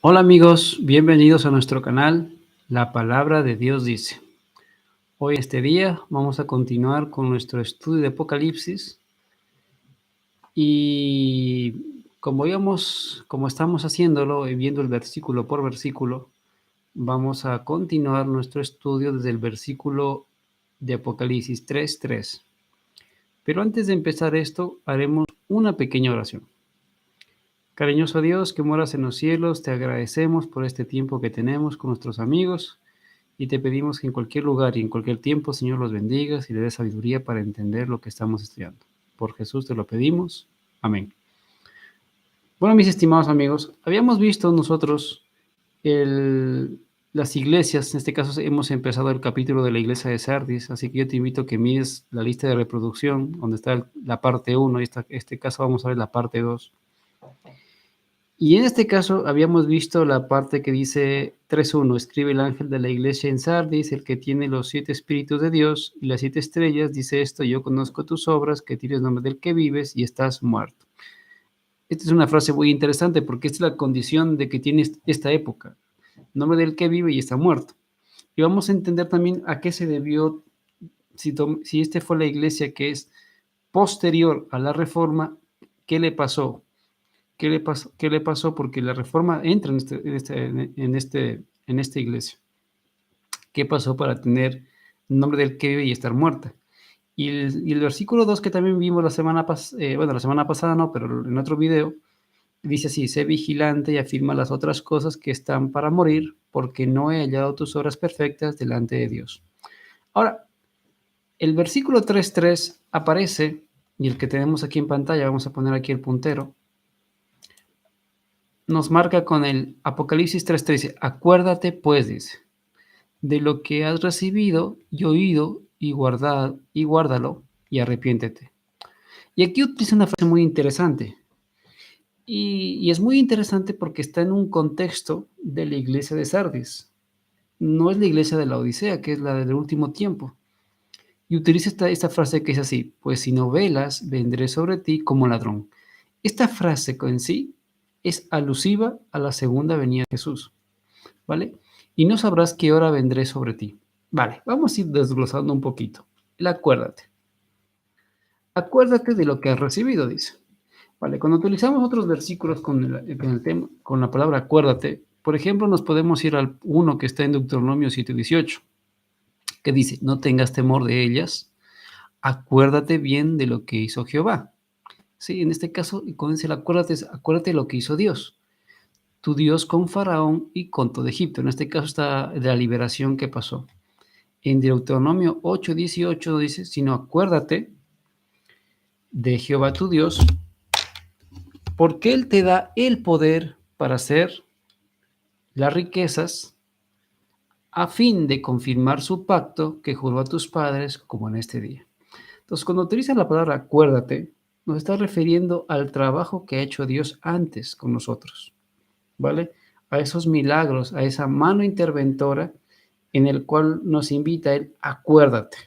Hola amigos, bienvenidos a nuestro canal La Palabra de Dios dice. Hoy este día vamos a continuar con nuestro estudio de Apocalipsis y como estamos haciéndolo y viendo el versículo por versículo, vamos a continuar nuestro estudio desde el versículo de Apocalipsis 3:3. Pero antes de empezar esto, haremos una pequeña oración. Cariñoso Dios que moras en los cielos, te agradecemos por este tiempo que tenemos con nuestros amigos y te pedimos que en cualquier lugar y en cualquier tiempo, Señor, los bendigas y le des sabiduría para entender lo que estamos estudiando. Por Jesús te lo pedimos. Amén. Bueno, mis estimados amigos, habíamos visto nosotros las iglesias, en este caso hemos empezado el capítulo de la iglesia de Sardis, así que yo te invito a que mires la lista de reproducción, donde está la parte 1, y este caso vamos a ver la parte 2. Y en este caso habíamos visto la parte que dice 3:1, escribe el ángel de la iglesia en Sardis, el que tiene los 7 espíritus de Dios y las 7 estrellas, dice esto: yo conozco tus obras, que tienes nombre del que vives y estás muerto. Esta es una frase muy interesante porque esta es la condición de que tienes esta época, nombre del que vive y está muerto. Y vamos a entender también a qué se debió, si esta fue la iglesia que es posterior a la reforma, ¿qué le pasó? ¿Qué le pasó? ¿Qué le pasó? Porque la reforma entra en esta iglesia. ¿Qué pasó para tener el nombre del que vive y estar muerta? Y el versículo 2 que también vimos la semana pasada no, pero en otro video, dice así: sé vigilante y afirma las otras cosas que están para morir, porque no he hallado tus obras perfectas delante de Dios. Ahora, el versículo 3:3 aparece, y el que tenemos aquí en pantalla, vamos a poner aquí el puntero, nos marca con el Apocalipsis 3:3, dice: acuérdate pues, dice, de lo que has recibido y oído y guárdalo y arrepiéntete. Y aquí utiliza una frase muy interesante. Y es muy interesante porque está en un contexto de la iglesia de Sardis. No es la iglesia de la Odisea, que es la del último tiempo. Y utiliza esta frase que es así: pues si no velas, vendré sobre ti como ladrón. Esta frase en sí es alusiva a la segunda venida de Jesús, ¿vale? Y no sabrás qué hora vendré sobre ti. Vale, vamos a ir desglosando un poquito. El acuérdate. Acuérdate de lo que has recibido, dice. Vale, cuando utilizamos otros versículos con el tema, con la palabra acuérdate, por ejemplo, nos podemos ir al uno que está en Deuteronomio 7:18, que dice: no tengas temor de ellas, acuérdate bien de lo que hizo Jehová. Sí, en este caso, con ese acuérdate de lo que hizo Dios, tu Dios, con Faraón y con todo Egipto. En este caso está de la liberación que pasó. En Deuteronomio 8:18 dice: sino acuérdate de Jehová tu Dios, porque Él te da el poder para hacer las riquezas, a fin de confirmar su pacto que juró a tus padres, como en este día. Entonces, cuando utiliza la palabra acuérdate, nos está refiriendo al trabajo que ha hecho Dios antes con nosotros, ¿vale? A esos milagros, a esa mano interventora en el cual nos invita a Él: acuérdate,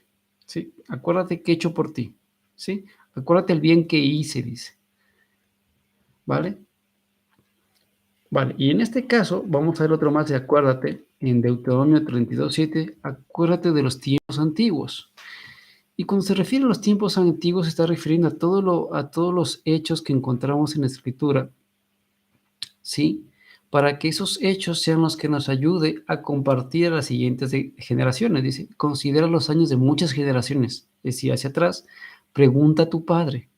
¿sí? Acuérdate que he hecho por ti, ¿sí? Acuérdate el bien que hice, dice, ¿vale? Vale, y en este caso vamos a ver otro más de acuérdate, en Deuteronomio 32:7, acuérdate de los tiempos antiguos. Y cuando se refiere a los tiempos antiguos, se está refiriendo a todos los hechos que encontramos en la Escritura, ¿sí? Para que esos hechos sean los que nos ayude a compartir a las siguientes generaciones. Dice: considera los años de muchas generaciones. Decía hacia atrás: pregunta a tu padre,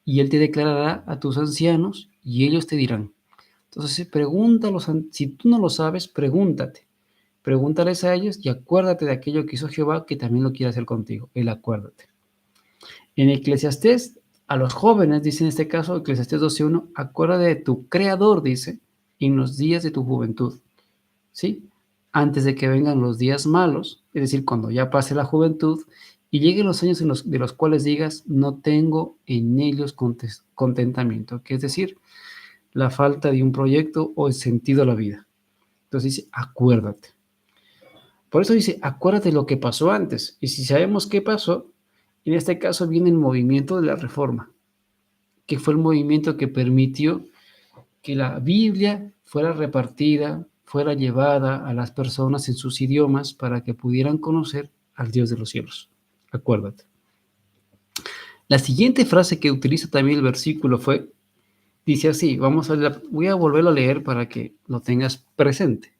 y él te declarará a tus ancianos, y ellos te dirán. Entonces, pregúntalos, si tú no lo sabes, pregúntate. Pregúntales a ellos y acuérdate de aquello que hizo Jehová, que también lo quiere hacer contigo. Él acuérdate. En Eclesiastés, a los jóvenes, dice en este caso, Eclesiastés 12:1, acuérdate de tu Creador, dice, en los días de tu juventud, ¿sí? Antes de que vengan los días malos, es decir, cuando ya pase la juventud y lleguen los años de los cuales digas: no tengo en ellos contentamiento, que es decir, la falta de un proyecto o el sentido a la vida. Entonces dice: acuérdate. Por eso dice: acuérdate de lo que pasó antes. Y si sabemos qué pasó, en este caso viene el movimiento de la Reforma, que fue el movimiento que permitió que la Biblia fuera repartida, fuera llevada a las personas en sus idiomas para que pudieran conocer al Dios de los cielos. Acuérdate. La siguiente frase que utiliza también el versículo dice así, voy a volverlo a leer para que lo tengas presente.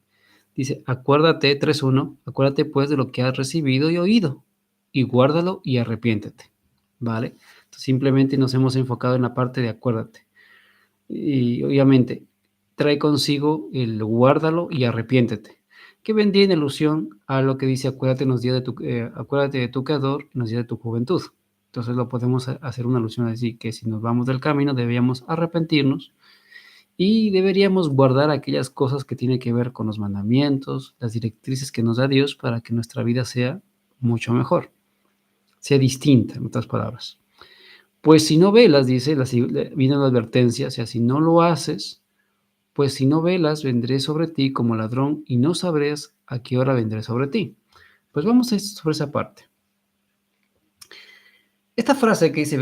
Dice, acuérdate, 3:1, acuérdate pues de lo que has recibido y oído, y guárdalo y arrepiéntete, ¿vale? Entonces, simplemente nos hemos enfocado en la parte de acuérdate. Y obviamente, trae consigo el guárdalo y arrepiéntete, que vendría en alusión a lo que dice, acuérdate acuérdate de tu Creador en los días de tu juventud. Entonces lo podemos hacer una alusión a decir que si nos vamos del camino debíamos arrepentirnos y deberíamos guardar aquellas cosas que tienen que ver con los mandamientos, las directrices que nos da Dios para que nuestra vida sea mucho mejor, sea distinta, en otras palabras. Pues si no velas, dice, viene la advertencia, o sea, si no lo haces, pues si no velas, vendré sobre ti como ladrón y no sabrás a qué hora vendré sobre ti. Pues vamos a ir sobre esa parte. Esta frase que dice,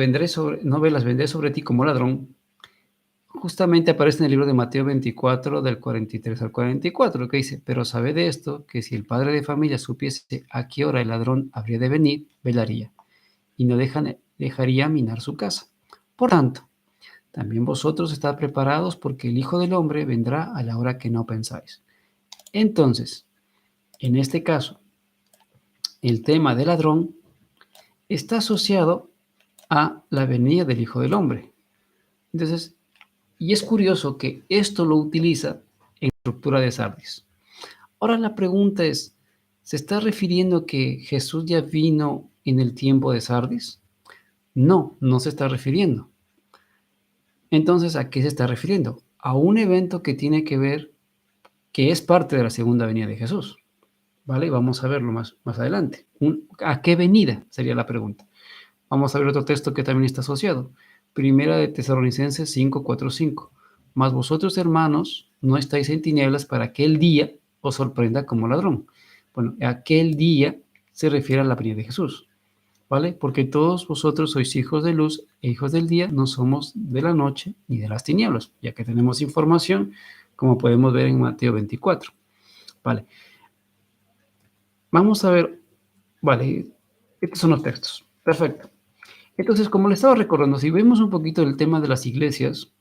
no velas, vendré sobre ti como ladrón, justamente aparece en el libro de Mateo 24, del 43 al 44, que dice, pero sabed de esto, que si el padre de familia supiese a qué hora el ladrón habría de venir, velaría, y no dejaría minar su casa. Por tanto, también vosotros estad preparados, porque el Hijo del Hombre vendrá a la hora que no pensáis. Entonces, en este caso, el tema del ladrón está asociado a la venida del Hijo del Hombre. Entonces, y es curioso que esto lo utiliza en la estructura de Sardis. Ahora la pregunta es, ¿se está refiriendo que Jesús ya vino en el tiempo de Sardis? No, no se está refiriendo. Entonces, ¿a qué se está refiriendo? A un evento que tiene que ver, que es parte de la segunda venida de Jesús. ¿Vale? Vamos a verlo más adelante. ¿A qué venida? Sería la pregunta. Vamos a ver otro texto que también está asociado. Primera de Tesalonicenses 5:4-5. Mas vosotros, hermanos, no estáis en tinieblas para que el día os sorprenda como ladrón. Bueno, aquel día se refiere a la venida de Jesús, ¿vale? Porque todos vosotros sois hijos de luz e hijos del día, no somos de la noche ni de las tinieblas, ya que tenemos información, como podemos ver en Mateo 24, ¿vale? Vamos a ver, vale, estos son los textos, perfecto. Entonces, como le estaba recordando, si vemos un poquito el tema de las iglesias,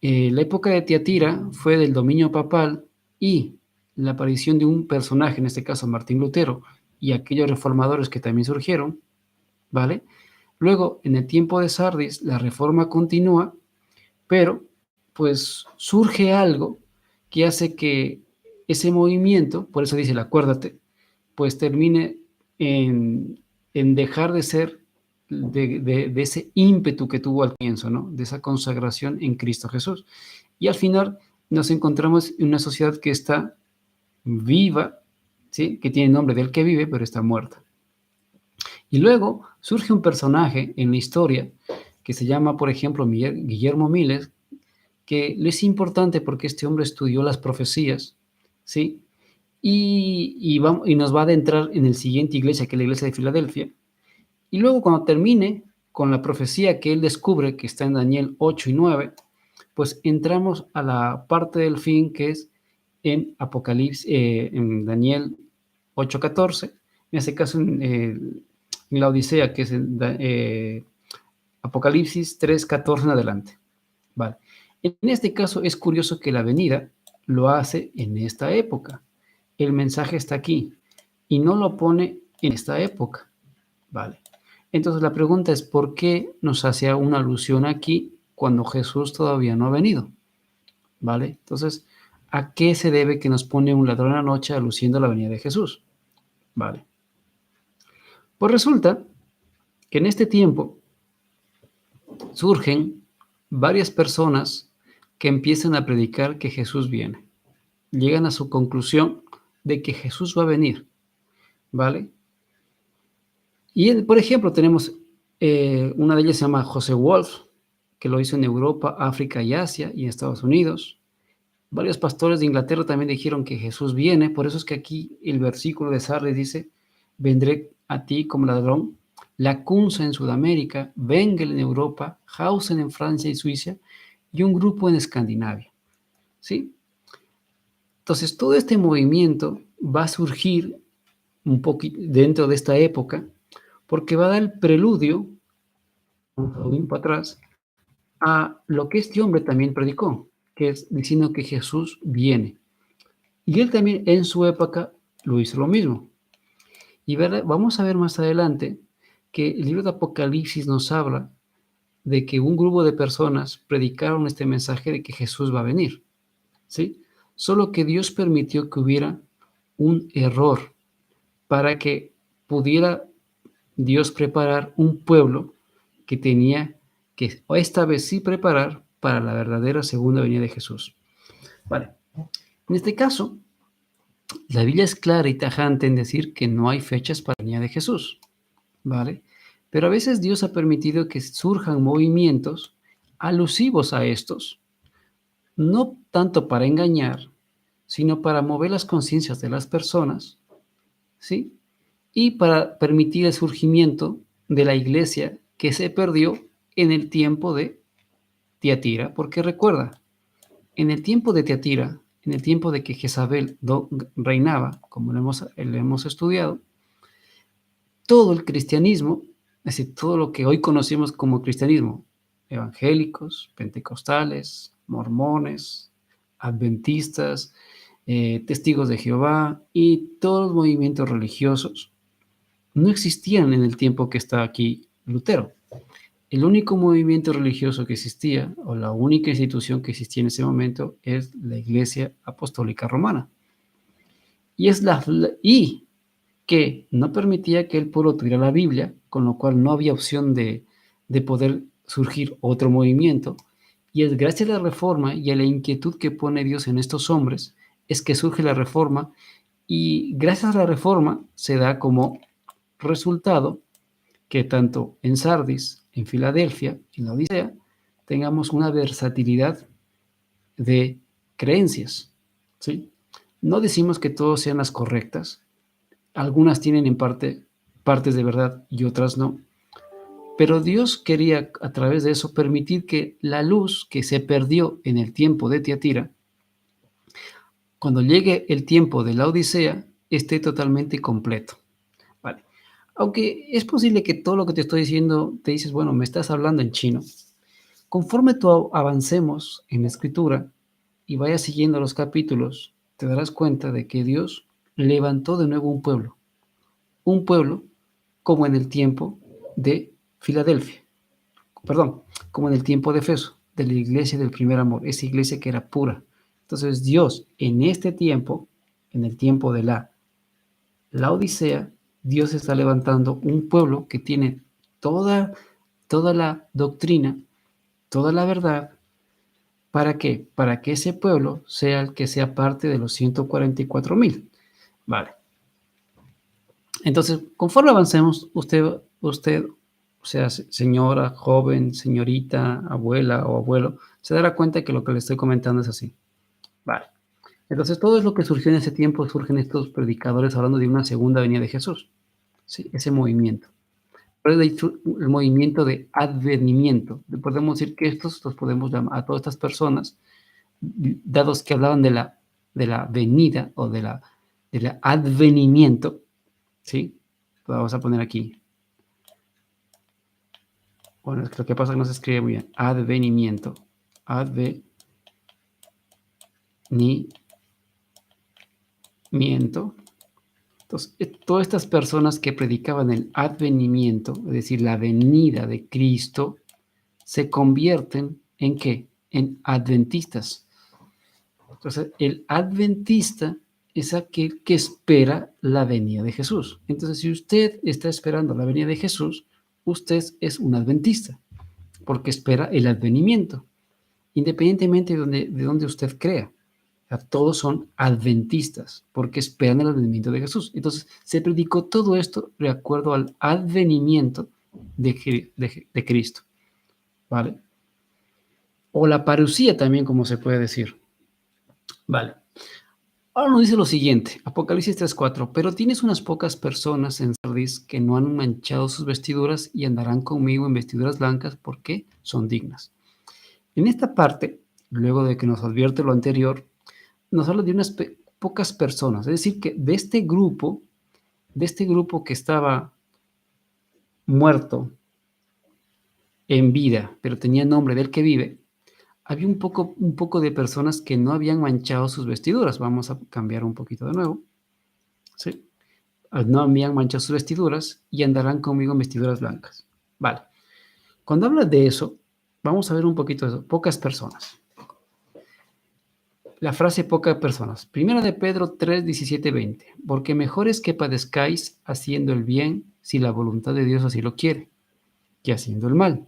la época de Tiatira fue del dominio papal y la aparición de un personaje, en este caso Martín Lutero, y aquellos reformadores que también surgieron, ¿vale? Luego, en el tiempo de Sardis, la reforma continúa, pero pues surge algo que hace que ese movimiento, por eso dice el acuérdate, pues termine en dejar de ser de ese ímpetu que tuvo al comienzo, ¿no? De esa consagración en Cristo Jesús. Y al final nos encontramos en una sociedad que está viva, ¿sí? Que tiene el nombre del que vive, pero está muerta. Y luego surge un personaje en la historia que se llama, por ejemplo, Guillermo Miles, que le es importante porque este hombre estudió las profecías, ¿sí? Y nos va a adentrar en la siguiente iglesia, que es la iglesia de Filadelfia. Y luego cuando termine con la profecía que él descubre, que está en Daniel 8 y 9, pues entramos a la parte del fin que es en Apocalipsis, en Daniel 8:14, en este caso en la Odisea, que es en Apocalipsis 3:14 en adelante. Vale. En este caso es curioso que la venida lo hace en esta época. El mensaje está aquí y no lo pone en esta época. Vale. Entonces la pregunta es, ¿por qué nos hace una alusión aquí cuando Jesús todavía no ha venido? ¿Vale? Entonces, ¿a qué se debe que nos pone un ladrón en la noche aluciendo a la venida de Jesús? Vale. Pues resulta que en este tiempo surgen varias personas que empiezan a predicar que Jesús viene. Llegan a su conclusión de que Jesús va a venir, ¿vale? Y, por ejemplo, tenemos una de ellas se llama José Wolf, que lo hizo en Europa, África y Asia y en Estados Unidos. Varios pastores de Inglaterra también dijeron que Jesús viene, por eso es que aquí el versículo de Sardis dice, vendré a ti como ladrón, Lacunza en Sudamérica, Wengel en Europa, Hausen en Francia y Suiza, y un grupo en Escandinavia, ¿sí? Entonces, todo este movimiento va a surgir un poquito dentro de esta época, porque va a dar el preludio, un tiempo atrás, a lo que este hombre también predicó, que es diciendo que Jesús viene. Y él también en su época lo hizo lo mismo. Y vamos a ver más adelante que el libro de Apocalipsis nos habla de que un grupo de personas predicaron este mensaje de que Jesús va a venir, ¿sí? Solo que Dios permitió que hubiera un error para que pudiera Dios preparar un pueblo que tenía que esta vez sí preparar para la verdadera segunda venida de Jesús. Vale. En este caso, la Biblia es clara y tajante en decir que no hay fechas para la venida de Jesús, ¿vale? Pero a veces Dios ha permitido que surjan movimientos alusivos a estos, no tanto para engañar, sino para mover las conciencias de las personas, ¿sí? Y para permitir el surgimiento de la iglesia que se perdió en el tiempo de Tiatira, porque recuerda, en el tiempo de Tiatira, en el tiempo de que Jezabel reinaba, como lo hemos estudiado, todo el cristianismo, es decir, todo lo que hoy conocemos como cristianismo, evangélicos, pentecostales, mormones, adventistas, testigos de Jehová y todos los movimientos religiosos, no existían en el tiempo que está aquí Lutero. El único movimiento religioso que existía, o la única institución que existía en ese momento, es la Iglesia Apostólica Romana. Y que no permitía que el pueblo tuviera la Biblia, con lo cual no había opción de poder surgir otro movimiento. Y es gracias a la Reforma y a la inquietud que pone Dios en estos hombres, es que surge la Reforma, y gracias a la Reforma se da como resultado que tanto en Sardis, en Filadelfia, en la Odisea, tengamos una versatilidad de creencias, ¿sí? No decimos que todas sean las correctas, algunas tienen en partes de verdad y otras no, pero Dios quería a través de eso permitir que la luz que se perdió en el tiempo de Tiatira, cuando llegue el tiempo de la Odisea, esté totalmente completo. Vale. Aunque es posible que todo lo que te estoy diciendo, te dices, bueno, me estás hablando en chino. Conforme tú avancemos en la escritura y vayas siguiendo los capítulos, te darás cuenta de que Dios levantó de nuevo un pueblo como en el tiempo de Filadelfia, perdón, como en el tiempo de Efeso, de la iglesia del primer amor, esa iglesia que era pura. Entonces Dios en este tiempo, en el tiempo de la Odisea, Dios está levantando un pueblo que tiene toda la doctrina, toda la verdad. ¿Para qué? Para que ese pueblo sea el que sea parte de los 144,000. Vale. Entonces, conforme avancemos, usted, o sea, señora, joven, señorita, abuela o abuelo, se dará cuenta que lo que le estoy comentando es así. Vale. Entonces, todo es lo que surgió en ese tiempo, surgen estos predicadores hablando de una segunda venida de Jesús. Sí, ese movimiento. Pero de hecho, el movimiento de advenimiento. Podemos decir que estos los podemos llamar a todas estas personas, dados que hablaban de la venida o de la advenimiento, ¿sí? Vamos a poner aquí. Bueno, es que lo que pasa es que no se escribe muy bien. Advenimiento. Advenimiento. Entonces, todas estas personas que predicaban el advenimiento, es decir, la venida de Cristo, se convierten ¿en qué? En adventistas. Entonces, el adventista es aquel que espera la venida de Jesús. Entonces, si usted está esperando la venida de Jesús, usted es un adventista, porque espera el advenimiento, independientemente de donde usted crea. O sea, todos son adventistas, porque esperan el advenimiento de Jesús. Entonces, se predicó todo esto de acuerdo al advenimiento de Cristo, ¿vale? O la parucía también, como se puede decir. Vale. Ahora nos dice lo siguiente, Apocalipsis 3:4, pero tienes unas pocas personas en Sardis que no han manchado sus vestiduras y andarán conmigo en vestiduras blancas porque son dignas. En esta parte, luego de que nos advierte lo anterior, nos habla de unas pocas personas. Es decir, que de este grupo que estaba muerto en vida, pero tenía nombre del que vive, había un poco de personas que no habían manchado sus vestiduras. Vamos a cambiar un poquito de nuevo. ¿Sí? No habían manchado sus vestiduras y andarán conmigo en vestiduras blancas. Vale. Cuando habla de eso, vamos a ver un poquito de eso. Pocas personas. La frase pocas personas. Primera de Pedro 3, 17, 20. Porque mejor es que padezcáis haciendo el bien, si la voluntad de Dios así lo quiere, que haciendo el mal.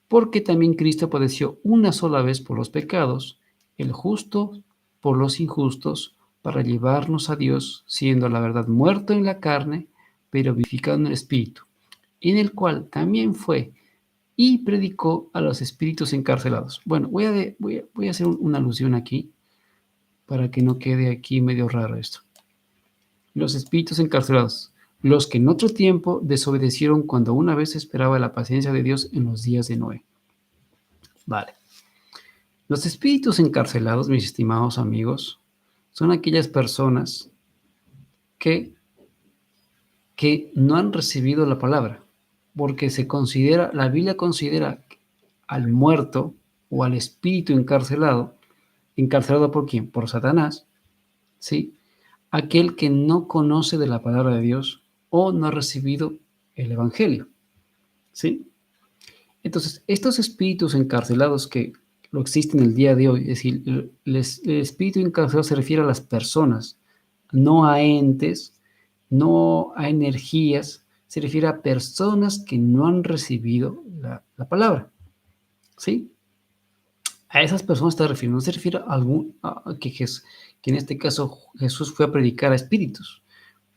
Porque también Cristo padeció una sola vez por los pecados, el justo por los injustos, para llevarnos a Dios, siendo la verdad muerto en la carne, pero vivificado en el Espíritu, en el cual también fue y predicó a los espíritus encarcelados. Bueno, voy a hacer una alusión aquí, para que no quede aquí medio raro esto. Los espíritus encarcelados, los que en otro tiempo desobedecieron cuando una vez esperaba la paciencia de Dios en los días de Noé. Vale. Los espíritus encarcelados, mis estimados amigos, son aquellas personas que no han recibido la palabra, porque la Biblia considera al muerto o al espíritu encarcelado ¿por quién? Por Satanás, ¿sí? Aquel que no conoce de la palabra de Dios o no ha recibido el Evangelio, ¿sí? Entonces, estos espíritus encarcelados que lo existen el día de hoy, es decir, el espíritu encarcelado se refiere a las personas, no a entes, no a energías, se refiere a personas que no han recibido la palabra, ¿sí? A esas personas está refiriendo, no se refiere que en este caso Jesús fue a predicar a espíritus,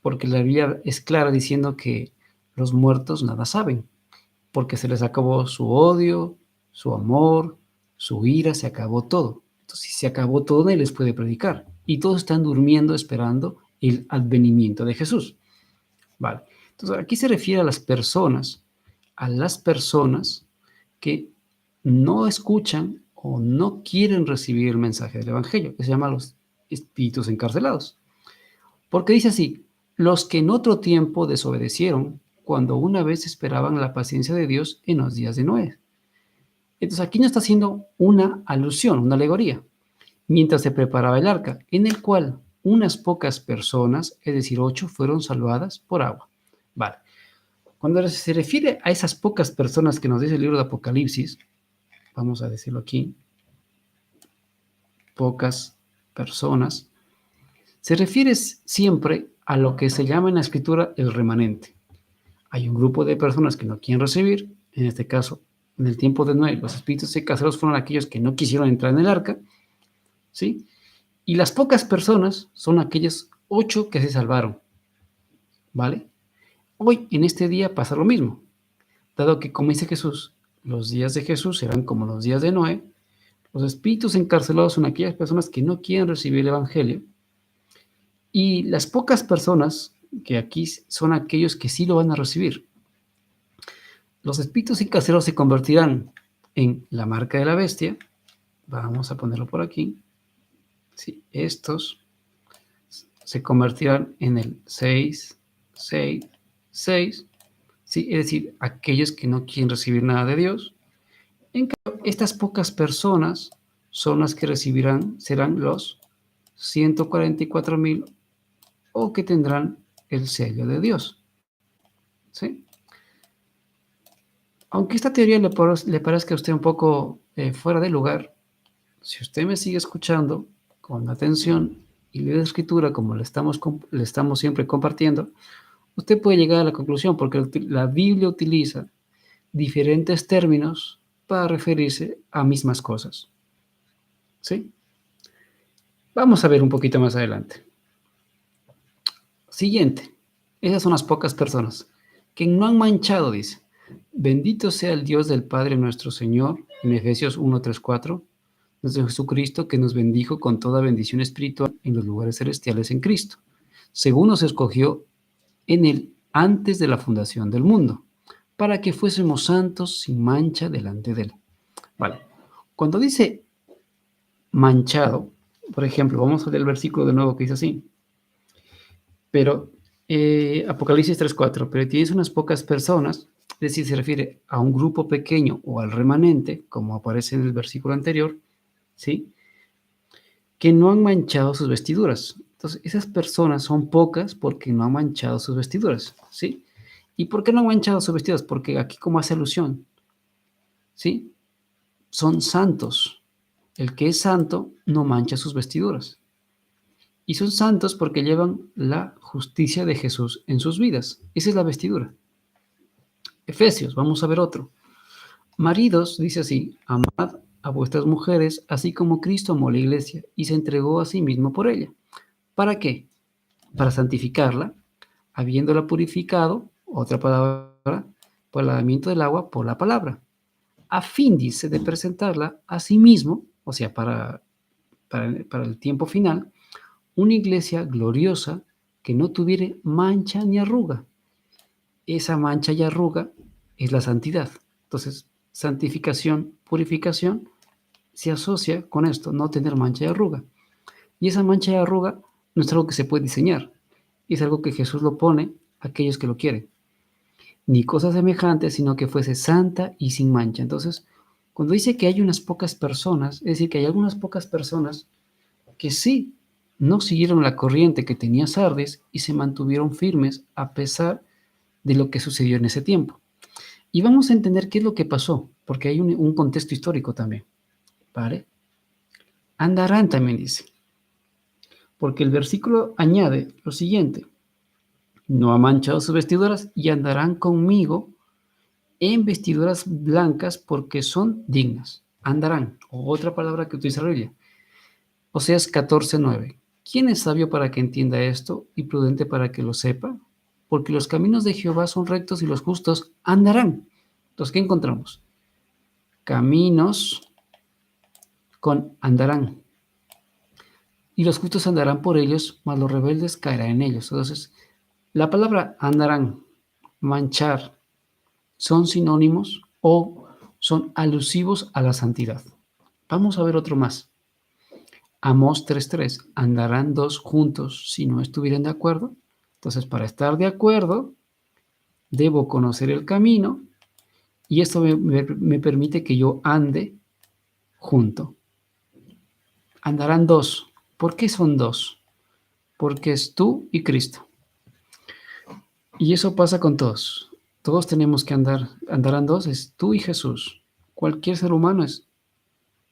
porque la Biblia es clara diciendo que los muertos nada saben, porque se les acabó su odio, su amor, su ira, se acabó todo. Entonces, si se acabó todo, nadie les puede predicar. Y todos están durmiendo esperando el advenimiento de Jesús. Vale. Entonces, aquí se refiere a las personas que no escuchan o no quieren recibir el mensaje del Evangelio, que se llama los espíritus encarcelados. Porque dice así, los que en otro tiempo desobedecieron cuando una vez esperaban la paciencia de Dios en los días de Noé. Entonces aquí no está haciendo una alusión, una alegoría, mientras se preparaba el arca, en el cual unas pocas personas, es decir, 8, fueron salvadas por agua. Vale. Cuando se refiere a esas pocas personas que nos dice el libro de Apocalipsis, vamos a decirlo aquí, pocas personas, se refiere siempre a lo que se llama en la escritura el remanente. Hay un grupo de personas que no quieren recibir, en este caso, en el tiempo de Noé, los espíritus encarcelados fueron aquellos que no quisieron entrar en el arca, ¿sí? Y las pocas personas son aquellos 8 que se salvaron, ¿vale? Hoy, en este día, pasa lo mismo, dado que, como dice Jesús, los días de Jesús serán como los días de Noé. Los espíritus encarcelados son aquellas personas que no quieren recibir el Evangelio, y las pocas personas que aquí son aquellos que sí lo van a recibir. Los espíritus encarcelados se convertirán en la marca de la bestia. Vamos a ponerlo por aquí. Sí, estos se convertirán en el 6, 6, 6. Sí, es decir, aquellos que no quieren recibir nada de Dios. En cambio, estas pocas personas son las que serán los 144,000 o que tendrán el sello de Dios. ¿Sí? Aunque esta teoría le parezca a usted un poco fuera de lugar, si usted me sigue escuchando con atención y lee la escritura como le estamos siempre compartiendo, usted puede llegar a la conclusión, porque la Biblia utiliza diferentes términos para referirse a mismas cosas. ¿Sí? Vamos a ver un poquito más adelante. Siguiente. Esas son las pocas personas que no han manchado, dice. Bendito sea el Dios del Padre nuestro Señor, en Efesios 1, 3, 4, nuestro Jesucristo, que nos bendijo con toda bendición espiritual en los lugares celestiales en Cristo, según nos escogió en Él antes de la fundación del mundo, para que fuésemos santos sin mancha delante de Él. Vale. Cuando dice manchado, Por ejemplo, vamos a leer el versículo de nuevo que dice así. Pero, Apocalipsis 3:4, pero tienes unas pocas personas, es decir, se refiere a un grupo pequeño o al remanente, como aparece en el versículo anterior, ¿sí? Que no han manchado sus vestiduras. Entonces, esas personas son pocas porque no han manchado sus vestiduras, ¿sí? ¿Y por qué no han manchado sus vestiduras? Porque aquí como hace alusión, ¿sí? Son santos. El que es santo no mancha sus vestiduras. Y son santos porque llevan la justicia de Jesús en sus vidas. Esa es la vestidura. Efesios, vamos a ver otro. Maridos, dice así, amad a vuestras mujeres, así como Cristo amó a la iglesia y se entregó a sí mismo por ella. ¿Para qué? Para santificarla, habiéndola purificado, otra palabra, por el lavamiento del agua por la palabra, a fin, dice, de presentarla a sí mismo, o sea, para el tiempo final, una iglesia gloriosa que no tuviere mancha ni arruga. Esa mancha y arruga es la santidad. Entonces, santificación, purificación, se asocia con esto, no tener mancha y arruga. Y esa mancha y arruga no es algo que se puede diseñar, es algo que Jesús lo pone a aquellos que lo quieren. Ni cosa semejante, sino que fuese santa y sin mancha. Entonces, cuando dice que hay unas pocas personas, es decir, que hay algunas pocas personas que sí no siguieron la corriente que tenía Sardes y se mantuvieron firmes a pesar de lo que sucedió en ese tiempo. Y vamos a entender qué es lo que pasó, porque hay un contexto histórico también, ¿vale? Andarán también dice, porque el versículo añade lo siguiente, no ha manchado sus vestiduras y andarán conmigo en vestiduras blancas porque son dignas. Andarán, o otra palabra que utiliza la Biblia. Oseas 14:9. ¿Quién es sabio para que entienda esto y prudente para que lo sepa? Porque los caminos de Jehová son rectos y los justos andarán. Entonces, ¿qué encontramos? Caminos con andarán. Y los justos andarán por ellos, mas los rebeldes caerán en ellos. Entonces, la palabra andarán, manchar, son sinónimos o son alusivos a la santidad. Vamos a ver otro más. Amós 3:3. ¿Andarán dos juntos si no estuvieran de acuerdo? Entonces, para estar de acuerdo, debo conocer el camino y esto me permite que yo ande junto. Andarán dos. ¿Por qué son dos? Porque es tú y Cristo. Y eso pasa con todos. Todos tenemos que andarán dos, es tú y Jesús. Cualquier ser humano es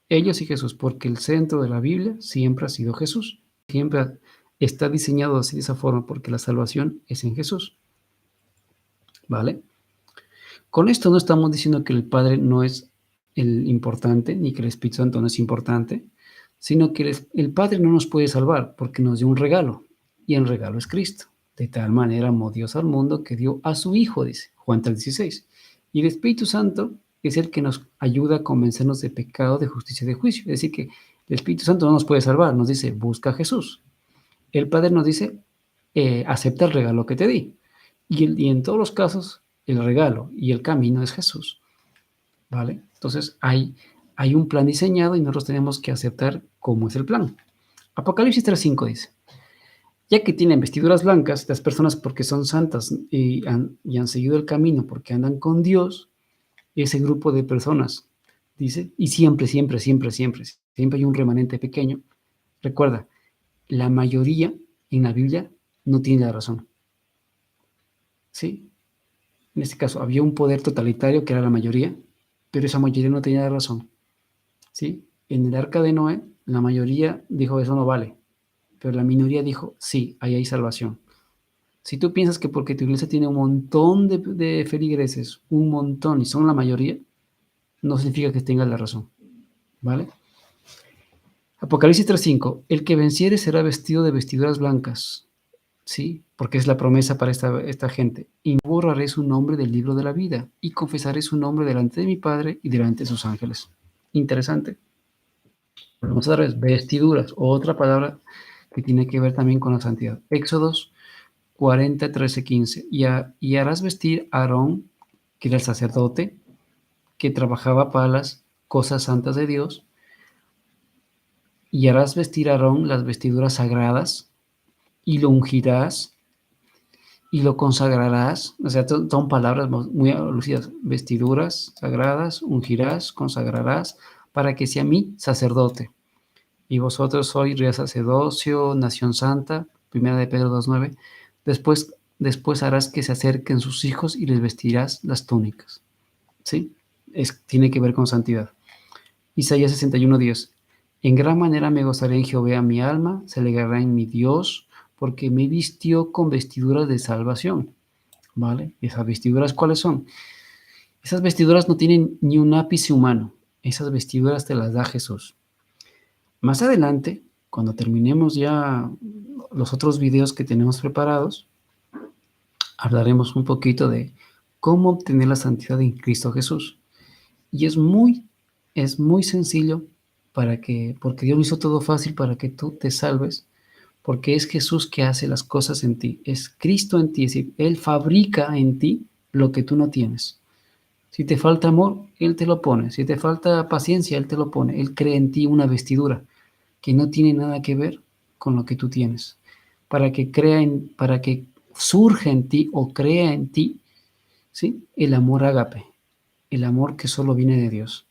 ellos y Jesús, porque el centro de la Biblia siempre ha sido Jesús. Siempre está diseñado así de esa forma, porque la salvación es en Jesús. ¿Vale? Con esto no estamos diciendo que el Padre no es el importante, ni que el Espíritu Santo no es importante, sino que el Padre no nos puede salvar porque nos dio un regalo, y el regalo es Cristo. De tal manera amó Dios al mundo que dio a su Hijo, dice Juan 3:16. Y el Espíritu Santo es el que nos ayuda a convencernos de pecado, de justicia y de juicio. Es decir, que el Espíritu Santo no nos puede salvar, nos dice, busca a Jesús. El Padre nos dice, acepta el regalo que te di. Y en todos los casos, el regalo y el camino es Jesús. ¿Vale? Entonces, hay un plan diseñado y nosotros tenemos que aceptar cómo es el plan. Apocalipsis 3:5 dice, ya que tienen vestiduras blancas, las personas porque son santas y han seguido el camino, porque andan con Dios, ese grupo de personas, dice, y siempre, siempre, siempre, siempre, siempre hay un remanente pequeño. Recuerda, la mayoría en la Biblia no tiene la razón. ¿Sí? En este caso, había un poder totalitario que era la mayoría, pero esa mayoría no tenía la razón. ¿Sí? En el arca de Noé, la mayoría dijo, eso no vale, pero la minoría dijo, sí, ahí hay salvación. Si tú piensas que porque tu iglesia tiene un montón de feligreses, un montón, y son la mayoría, no significa que tengas la razón, ¿vale? Apocalipsis 3:5, el que venciere será vestido de vestiduras blancas, ¿sí? Porque es la promesa para esta gente. Y no borraré su nombre del libro de la vida, y confesaré su nombre delante de mi Padre y delante de sus ángeles. Interesante. Vamos a ver, vestiduras, otra palabra que tiene que ver también con la santidad. Éxodos 40, 13, 15. Y harás vestir a Aarón, que era el sacerdote, que trabajaba para las cosas santas de Dios, y harás vestir a Aarón las vestiduras sagradas, y lo ungirás, y lo consagrarás. O sea, son palabras muy alusivas. Vestiduras sagradas, ungirás, consagrarás, para que sea mi sacerdote. Y vosotros sois real sacerdocio, nación santa, 1 Pedro 2:9. Después harás que se acerquen sus hijos y les vestirás las túnicas. ¿Sí? Tiene que ver con santidad. Isaías 61:10. En gran manera me gozaré en Jehová mi alma, se alegrará en mi Dios, porque me vistió con vestiduras de salvación. ¿Vale? ¿Esas vestiduras cuáles son? Esas vestiduras no tienen ni un ápice humano. Esas vestiduras te las da Jesús. Más adelante, cuando terminemos ya los otros videos que tenemos preparados, hablaremos un poquito de cómo obtener la santidad en Cristo Jesús. Y es muy sencillo porque Dios lo hizo todo fácil para que tú te salves, porque es Jesús que hace las cosas en ti, es Cristo en ti, es decir, Él fabrica en ti lo que tú no tienes. Si te falta amor, Él te lo pone, si te falta paciencia, Él te lo pone, Él crea en ti una vestidura que no tiene nada que ver con lo que tú tienes, para que surja en ti o crea en ti, ¿sí? El amor ágape, el amor que solo viene de Dios.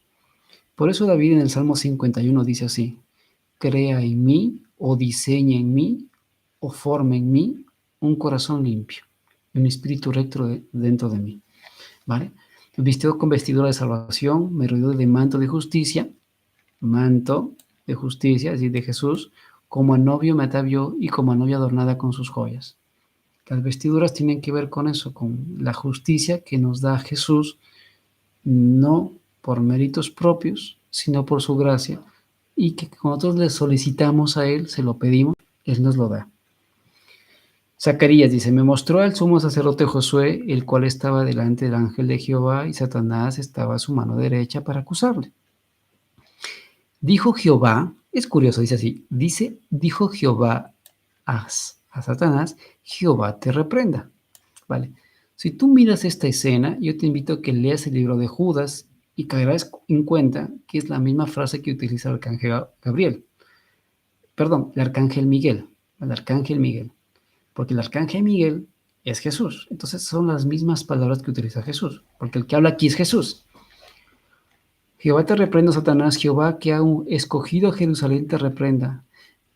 Por eso David en el Salmo 51 dice así: crea en mí, o diseña en mí, o forma en mí un corazón limpio, un espíritu recto dentro de mí. ¿Vale? Vistió con vestidura de salvación, me rodeó de manto de justicia, es decir, de Jesús, como a novio me atavió y como a novia adornada con sus joyas. Las vestiduras tienen que ver con eso, con la justicia que nos da Jesús, no por méritos propios, sino por su gracia, y que cuando nosotros le solicitamos a Él, se lo pedimos, Él nos lo da. Zacarías dice: me mostró al sumo sacerdote Josué, el cual estaba delante del ángel de Jehová, y Satanás estaba a su mano derecha para acusarle. Dijo Jehová, es curioso, dice así, dijo Jehová a Satanás: Jehová te reprenda. Vale. Si tú miras esta escena, yo te invito a que leas el libro de Judas y caerás en cuenta que es la misma frase que utiliza el arcángel Gabriel. Perdón, el arcángel Miguel. Porque el arcángel Miguel es Jesús. Entonces son las mismas palabras que utiliza Jesús, porque el que habla aquí es Jesús. Jehová te reprenda, Satanás, Jehová que ha escogido a Jerusalén te reprenda.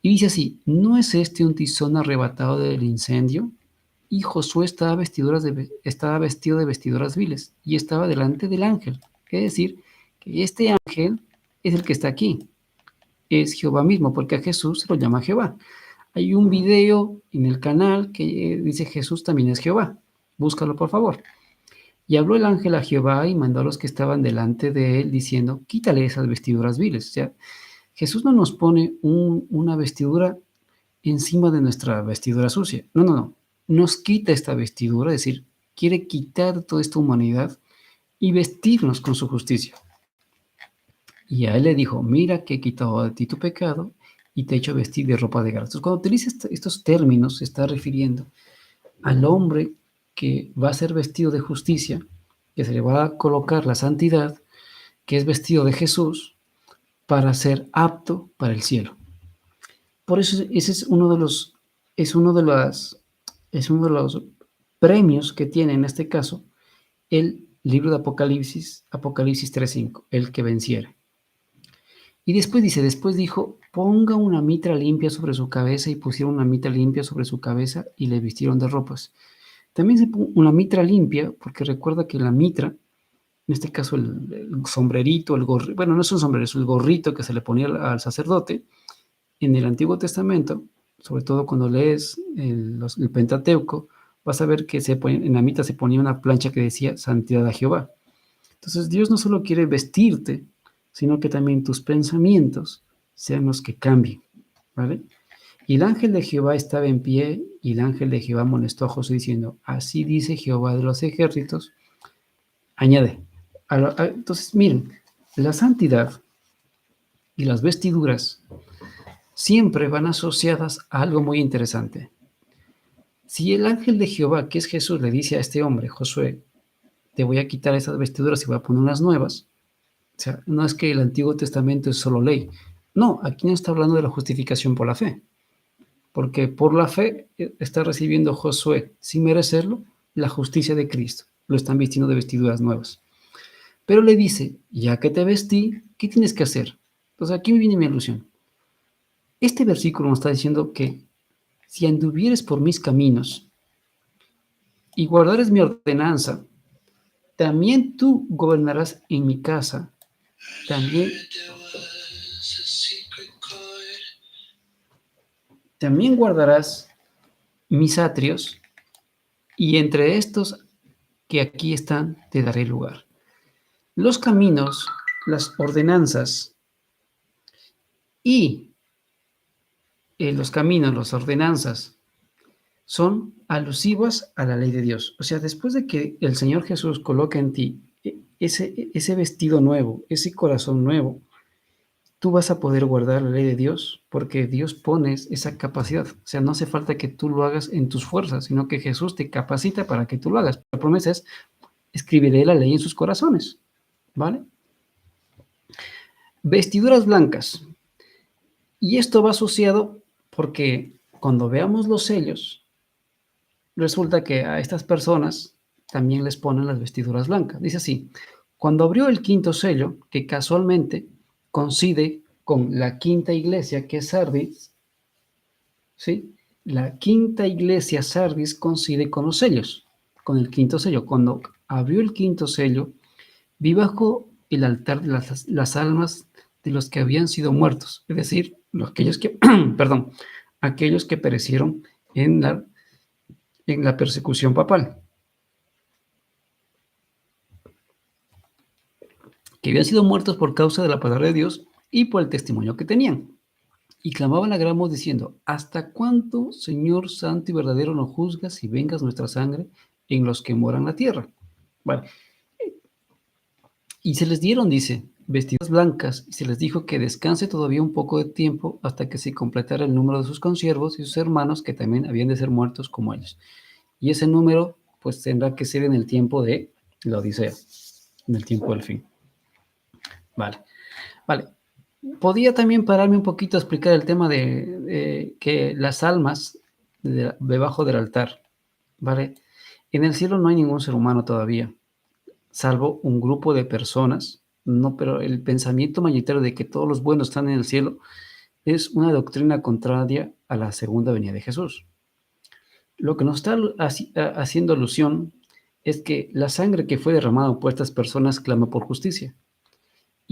Y dice así: ¿no es este un tizón arrebatado del incendio? Y Josué estaba vestido de vestiduras viles y estaba delante del ángel. Es decir, que este ángel es el que está aquí. Es Jehová mismo, porque a Jesús se lo llama Jehová. Hay un video en el canal que dice Jesús también es Jehová. Búscalo, por favor. Y habló el ángel a Jehová y mandó a los que estaban delante de él, diciendo: quítale esas vestiduras viles. O sea, Jesús no nos pone una vestidura encima de nuestra vestidura sucia. No. Nos quita esta vestidura, es decir, quiere quitar toda esta humanidad y vestirnos con su justicia. Y a él le dijo: mira que he quitado de ti tu pecado y te he hecho vestir de ropa de gala. Entonces, cuando utiliza estos términos, se está refiriendo al hombre que va a ser vestido de justicia, que se le va a colocar la santidad, que es vestido de Jesús, para ser apto para el cielo. Por eso ese es uno de los premios que tiene en este caso el libro de Apocalipsis 3:5, el que venciere. Y después dijo: ponga una mitra limpia sobre su cabeza, y pusieron una mitra limpia sobre su cabeza y le vistieron de ropas. También se puso una mitra limpia, porque recuerda que la mitra, en este caso el sombrerito, el gorrito, bueno, no es un sombrero, es el gorrito que se le ponía al sacerdote en el Antiguo Testamento, sobre todo cuando lees el Pentateuco, vas a ver que en la mitra se ponía una plancha que decía santidad a Jehová. Entonces Dios no solo quiere vestirte, sino que también tus pensamientos sean los que cambien, ¿vale? Y el ángel de Jehová estaba en pie, y el ángel de Jehová molestó a Josué diciendo: así dice Jehová de los ejércitos. Añade, entonces miren, la santidad y las vestiduras siempre van asociadas a algo muy interesante. Si el ángel de Jehová, que es Jesús, le dice a este hombre, Josué: te voy a quitar esas vestiduras y voy a poner unas nuevas. O sea, no es que el Antiguo Testamento es solo ley. No, aquí no está hablando de la justificación por la fe, porque por la fe está recibiendo Josué, sin merecerlo, la justicia de Cristo. Lo están vistiendo de vestiduras nuevas. Pero le dice, ya que te vestí, ¿qué tienes que hacer? Entonces aquí me viene mi alusión. Este versículo nos está diciendo que si anduvieres por mis caminos y guardares mi ordenanza, también tú gobernarás en mi casa, también guardarás mis atrios, y entre estos que aquí están te daré lugar. Los caminos, las ordenanzas y los caminos, las ordenanzas son alusivas a la ley de Dios. O sea, después de que el Señor Jesús coloca en ti ese vestido nuevo, ese corazón nuevo, tú vas a poder guardar la ley de Dios porque Dios pone esa capacidad. O sea, no hace falta que tú lo hagas en tus fuerzas, sino que Jesús te capacita para que tú lo hagas. La promesa es, escribiré la ley en sus corazones, ¿vale? Vestiduras blancas. Y esto va asociado porque cuando veamos los sellos, resulta que a estas personas también les ponen las vestiduras blancas. Dice así, cuando abrió el quinto sello, que casualmente coincide con la quinta iglesia, que es Sardis, ¿sí? La quinta iglesia Sardis coincide con los sellos, con el quinto sello. Cuando abrió el quinto sello, vi bajo el altar de las almas de los que habían sido muertos, es decir, aquellos que, perdón, aquellos que perecieron en la persecución papal, que habían sido muertos por causa de la palabra de Dios y por el testimonio que tenían. Y clamaban a gran voz diciendo, ¿hasta cuánto, Señor santo y verdadero, nos juzgas y vengas nuestra sangre en los que moran la tierra? Vale. Y se les dieron, dice, vestiduras blancas, y se les dijo que descanse todavía un poco de tiempo hasta que se completara el número de sus consiervos y sus hermanos, que también habían de ser muertos como ellos. Y ese número, pues, tendrá que ser en el tiempo de la Odisea, en el tiempo del fin. Vale, vale. Podía también pararme un poquito a explicar el tema de que las almas debajo del altar, ¿vale? En el cielo no hay ningún ser humano todavía, salvo un grupo de personas, no, pero el pensamiento mayoritario de que todos los buenos están en el cielo es una doctrina contraria a la segunda venida de Jesús. Lo que nos está haciendo alusión es que la sangre que fue derramada por estas personas clama por justicia.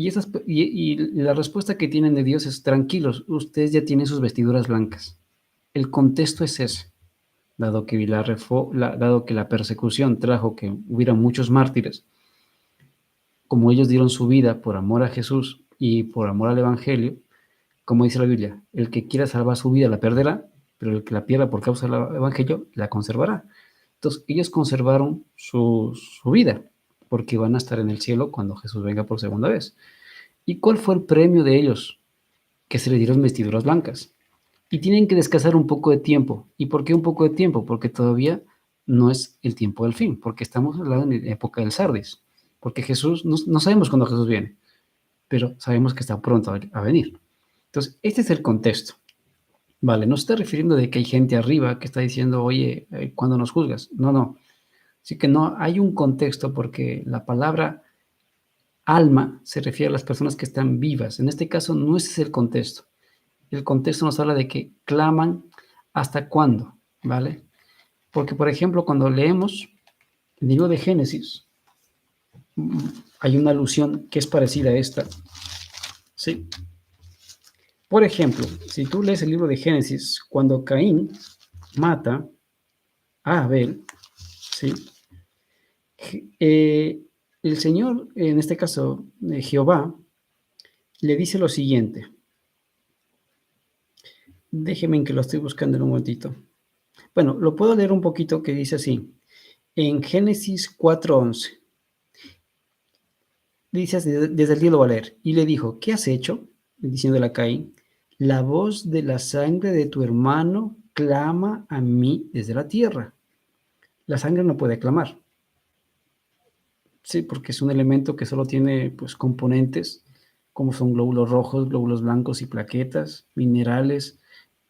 Y la respuesta que tienen de Dios es, tranquilos, ustedes ya tienen sus vestiduras blancas. El contexto es ese, dado que la persecución trajo que hubiera muchos mártires, como ellos dieron su vida por amor a Jesús y por amor al Evangelio, como dice la Biblia, el que quiera salvar su vida la perderá, pero el que la pierda por causa del Evangelio la conservará. Entonces, ellos conservaron su vida, porque van a estar en el cielo cuando Jesús venga por segunda vez. ¿Y cuál fue el premio de ellos? Que se les dieron vestiduras blancas. Y tienen que descansar un poco de tiempo. ¿Y por qué un poco de tiempo? Porque todavía no es el tiempo del fin, porque estamos hablando en la época del Sardis. Porque Jesús, no sabemos cuándo Jesús viene, pero sabemos que está pronto a venir. Entonces, este es el contexto. Vale, no se está refiriendo de que hay gente arriba que está diciendo, oye, ¿cuándo nos juzgas? No, no. Así que no, hay un contexto porque la palabra alma se refiere a las personas que están vivas. En este caso, no ese es el contexto. El contexto nos habla de que claman hasta cuándo, ¿vale? Porque, por ejemplo, cuando leemos el libro de Génesis, hay una alusión que es parecida a esta, ¿sí? Por ejemplo, si tú lees el libro de Génesis, cuando Caín mata a Abel, ¿sí? El Señor, en este caso Jehová, le dice lo siguiente. Déjeme que lo estoy buscando en un momentito. Bueno, lo puedo leer un poquito que dice así. En Génesis 4:11. Dice desde el día lo va a leer. Y le dijo, ¿qué has hecho? Diciéndole a Caín, la voz de la sangre de tu hermano clama a mí desde la tierra. La sangre no puede clamar. Sí, porque es un elemento que solo tiene pues, componentes como son glóbulos rojos, glóbulos blancos y plaquetas, minerales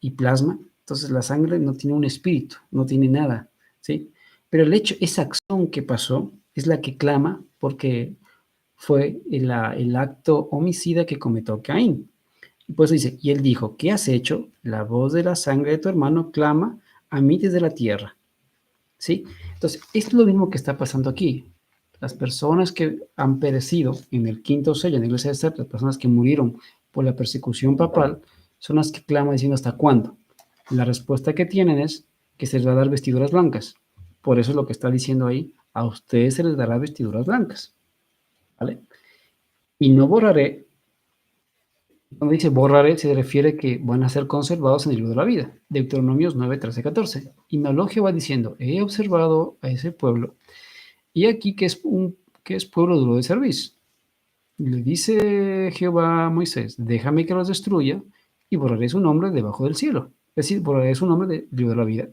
y plasma. Entonces la sangre no tiene un espíritu, no tiene nada, ¿sí? Pero el hecho, esa acción que pasó es la que clama porque fue el acto homicida que cometió Caín. Y por eso dice, y él dijo, ¿qué has hecho? La voz de la sangre de tu hermano clama a mí desde la tierra, ¿sí? Entonces, esto es lo mismo que está pasando aquí. Las personas que han perecido en el quinto sello en la iglesia de Sardis, las personas que murieron por la persecución papal, son las que claman diciendo ¿hasta cuándo? La respuesta que tienen es que se les va a dar vestiduras blancas. Por eso es lo que está diciendo ahí, a ustedes se les dará vestiduras blancas, ¿vale? Y no borraré. Cuando dice borraré, se refiere que van a ser conservados en el libro de la vida. Deuteronomios 9, 13, 14. Y me habló Jehová diciendo, he observado a ese pueblo, y aquí que es pueblo duro de servicio. Le dice Jehová a Moisés, déjame que los destruya, y borraré su nombre debajo del cielo. Es decir, borraré su nombre del libro de la vida.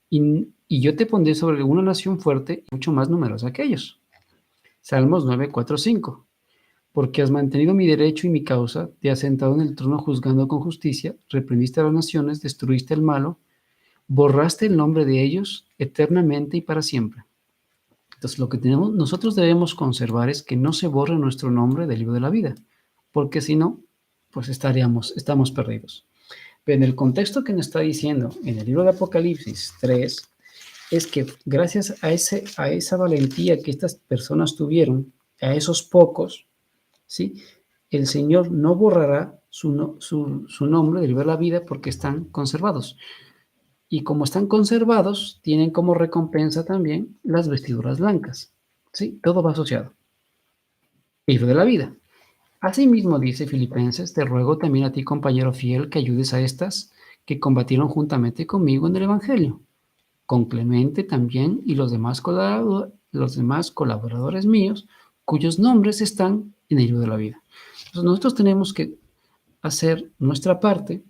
Y yo te pondré sobre una nación fuerte, mucho más numerosa que ellos. Salmos 9, 4, 5. Porque has mantenido mi derecho y mi causa, te has sentado en el trono juzgando con justicia, reprimiste a las naciones, destruiste el malo, borraste el nombre de ellos eternamente y para siempre. Entonces, lo que nosotros debemos conservar es que no se borre nuestro nombre del libro de la vida, porque si no, pues estamos perdidos. Pero en el contexto que nos está diciendo en el libro de Apocalipsis 3, es que gracias a esa valentía que estas personas tuvieron, a esos pocos, ¿sí? El Señor no borrará su nombre del libro de la vida porque están conservados. Y como están conservados, tienen como recompensa también las vestiduras blancas. ¿Sí? Todo va asociado. Libro de la vida. Asimismo, dice Filipenses, te ruego también a ti, compañero fiel, que ayudes a estas que combatieron juntamente conmigo en el Evangelio, con Clemente también y los demás colaboradores míos, cuyos nombres están en el libro de la vida. Entonces, nosotros tenemos que hacer nuestra parte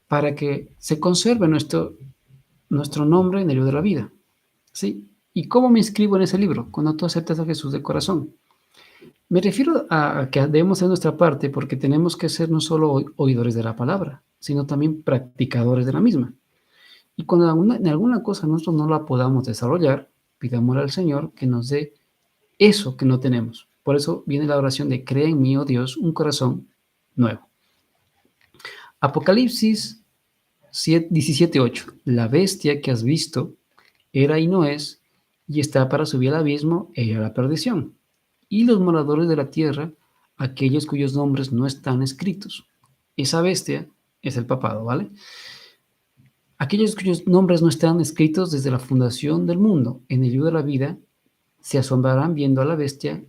para que se conserve nuestro nombre en el libro de la vida. ¿Sí? ¿Y cómo me inscribo en ese libro? Cuando tú aceptas a Jesús de corazón. Me refiero a que debemos hacer nuestra parte porque tenemos que ser no solo oidores de la palabra, sino también practicadores de la misma. Y cuando en alguna cosa nosotros no la podamos desarrollar, pidámosle al Señor que nos dé eso que no tenemos. Por eso viene la oración de crea en mí, oh Dios, un corazón nuevo. Apocalipsis 17:8. La bestia que has visto era y no es, y está para subir al abismo e ir a la perdición. Y los moradores de la tierra, aquellos cuyos nombres no están escritos. Esa bestia es el papado, ¿vale? Aquellos cuyos nombres no están escritos desde la fundación del mundo en el libro de la vida, se asombrarán viendo a la bestia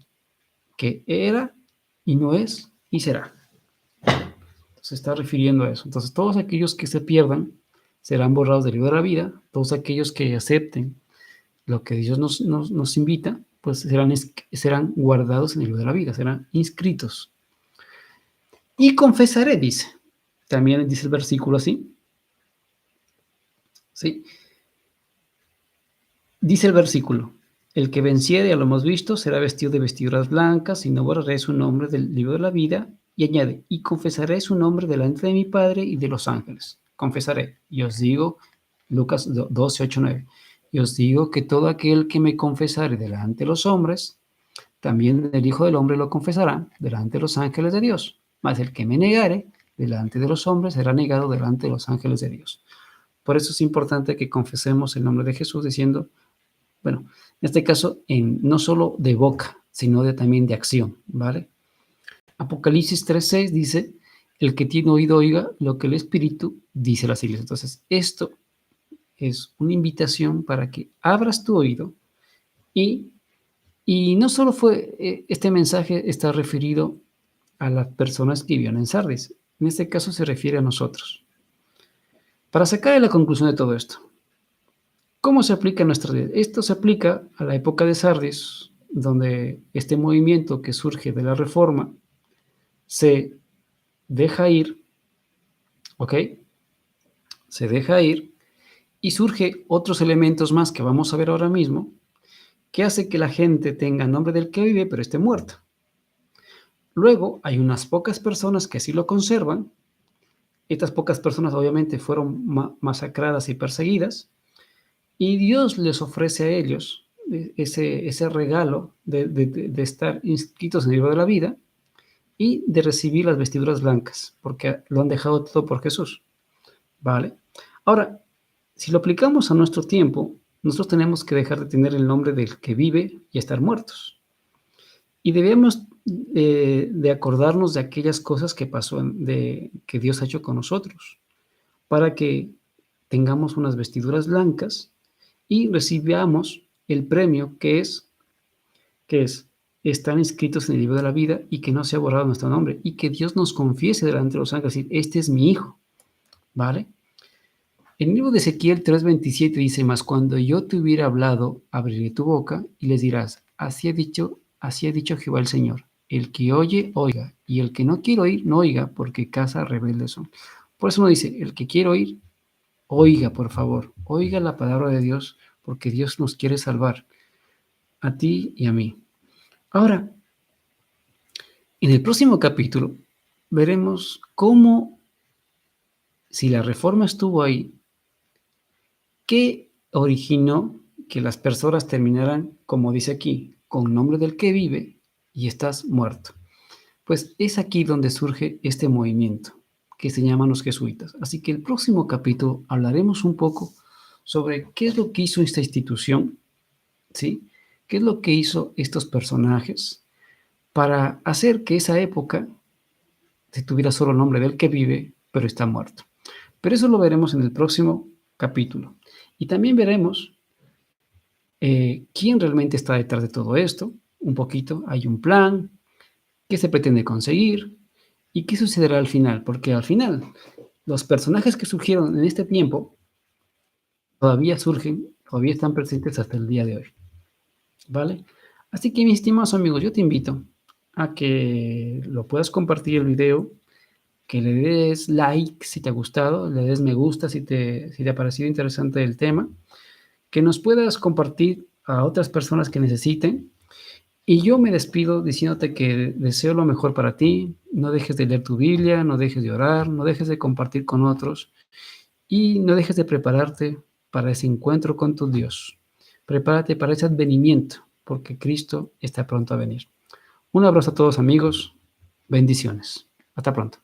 que era y no es y será. Se está refiriendo a eso. Entonces, todos aquellos que se pierdan serán borrados del libro de la vida. Todos aquellos que acepten lo que Dios nos invita, pues serán guardados en el libro de la vida, serán inscritos. Y confesaré, dice. También dice el versículo así. ¿Sí? Dice el versículo, el que venciere, ya lo hemos visto, será vestido de vestiduras blancas y no borraré su nombre del libro de la vida. Y añade, y confesaré su nombre delante de mi Padre y de los ángeles. Confesaré. Y os digo, Lucas 12, 8, 9. Y os digo que todo aquel que me confesare delante de los hombres, también el Hijo del Hombre lo confesará delante de los ángeles de Dios. Mas el que me negare delante de los hombres será negado delante de los ángeles de Dios. Por eso es importante que confesemos el nombre de Jesús diciendo, bueno, en este caso, no solo de boca, sino también de acción, ¿vale? Apocalipsis 3:6 dice, el que tiene oído oiga lo que el Espíritu dice a las iglesias. Entonces, esto es una invitación para que abras tu oído y no solo este mensaje está referido a las personas que vivían en Sardis, en este caso se refiere a nosotros. Para sacar la conclusión de todo esto, ¿cómo se aplica a nuestra vida? Esto se aplica a la época de Sardis, donde este movimiento que surge de la Reforma se deja ir, ¿ok? Se deja ir y surge otros elementos más que vamos a ver ahora mismo, que hace que la gente tenga nombre del que vive, pero esté muerto. Luego hay unas pocas personas que sí lo conservan. Estas pocas personas obviamente fueron masacradas y perseguidas, y Dios les ofrece a ellos ese regalo de estar inscritos en el libro de la vida y de recibir las vestiduras blancas, porque lo han dejado todo por Jesús, ¿vale? Ahora, si lo aplicamos a nuestro tiempo, nosotros tenemos que dejar de tener el nombre del que vive y estar muertos. Y debemos de acordarnos de aquellas cosas que pasó, que Dios ha hecho con nosotros, para que tengamos unas vestiduras blancas y recibamos el premio que es estar inscritos en el libro de la vida y que no sea borrado nuestro nombre y que Dios nos confiese delante de los ángeles, decir, este es mi hijo, ¿vale? En el libro de Ezequiel 3:27 dice, mas cuando yo te hubiera hablado, abriré tu boca y les dirás, así ha dicho Jehová el Señor, el que oye, oiga, y el que no quiere oír, no oiga, porque casa rebelde son. Por eso uno dice, el que quiere oír, oiga, por favor, oiga la palabra de Dios, porque Dios nos quiere salvar, a ti y a mí. Ahora, en el próximo capítulo veremos cómo, si la reforma estuvo ahí, qué originó que las personas terminaran, como dice aquí, con nombre del que vive y estás muerto. Pues es aquí donde surge este movimiento que se llaman los jesuitas. Así que el próximo capítulo hablaremos un poco sobre qué es lo que hizo esta institución, ¿sí? ¿Qué es lo que hizo estos personajes para hacer que esa época se tuviera solo el nombre del que vive, pero está muerto? Pero eso lo veremos en el próximo capítulo. Y también veremos quién realmente está detrás de todo esto, un poquito, hay un plan, qué se pretende conseguir y qué sucederá al final, porque al final los personajes que surgieron en este tiempo todavía surgen, todavía están presentes hasta el día de hoy, ¿vale? Así que mis estimados amigos, yo te invito a que lo puedas compartir el video, que le des like si te ha gustado, le des me gusta si te ha parecido interesante el tema, que nos puedas compartir a otras personas que necesiten. Y yo me despido diciéndote que deseo lo mejor para ti. No dejes de leer tu Biblia, no dejes de orar, no dejes de compartir con otros y no dejes de prepararte para ese encuentro con tu Dios. Prepárate para ese advenimiento, porque Cristo está pronto a venir. Un abrazo a todos amigos. Bendiciones. Hasta pronto.